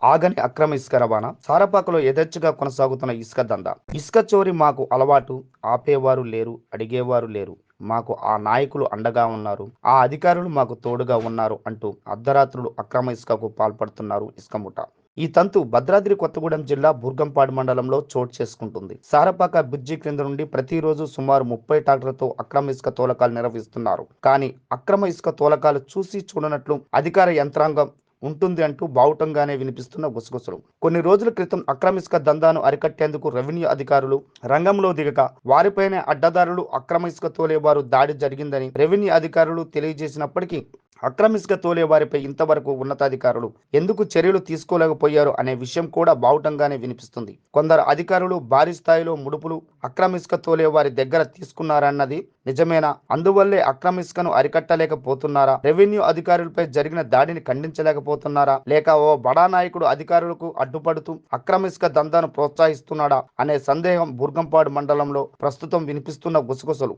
ఆగని అక్రమ ఇసుక రవాణా సారపాకలో యథేచ్ఛగా కొనసాగుతున్న ఇసుక దందా. ఇసుక చోరీ మాకు అలవాటు, ఆపేవారు లేరు, అడిగేవారు లేరు. మాకు ఆ నాయకులు అండగా ఉన్నారు, ఆ అధికారులు మాకు తోడుగా ఉన్నారు అంటూ అర్ధరాత్రులు అక్రమ ఇసుకకు పాల్పడుతున్నారు ఇసుక ముఠా. ఈ తంతు భద్రాద్రి కొత్తగూడెం జిల్లా బుర్గంపాడు మండలంలో చోటు చేసుకుంటుంది. సారపాక బ్రిడ్జి క్రింద నుండి ప్రతిరోజు సుమారు 30 ట్రాక్టర్లతో అక్రమ ఇసుక తోలకాలు నిర్వహిస్తున్నారు. కానీ అక్రమ ఇసుక తోలకాలు చూసి చూడనట్లు అధికార యంత్రాంగం ఉంటుంది అంటూ బావుటంగానే వినిపిస్తున్న గుసగుసలు. కొన్ని రోజుల క్రితం అక్రమ ఇసుక దందాను అరికట్టేందుకు రెవెన్యూ అధికారులు రంగంలో దిగక వారిపైనే అడ్డదారులు అక్రమ ఇసుక తోలేవారు దాడి జరిగిందని రెవెన్యూ అధికారులు తెలియజేసినప్పటికీ అక్రమ ఇసుక తోలే వారిపై ఇంతవరకు ఉన్నతాధికారులు ఎందుకు చర్యలు తీసుకోలేకపోయారు అనే విషయం కూడా బావుటంగానే వినిపిస్తుంది. కొందరు అధికారులు భారీ స్థాయిలో ముడుపులు అక్రమ ఇసుక తోలే వారి దగ్గర తీసుకున్నారన్నది నిజమేనా? అందువల్లే అక్రమ ఇసుకను అరికట్టలేకపోతున్నారా? రెవెన్యూ అధికారులపై జరిగిన దాడిని ఖండించలేకపోతున్నారా? లేక ఓ బడా నాయకుడు అధికారులకు అడ్డుపడుతూ అక్రమ ఇసుక దందాను ప్రోత్సహిస్తున్నాడా అనే సందేహం బుర్గంపాడు మండలంలో ప్రస్తుతం వినిపిస్తున్న గుసగుసలు.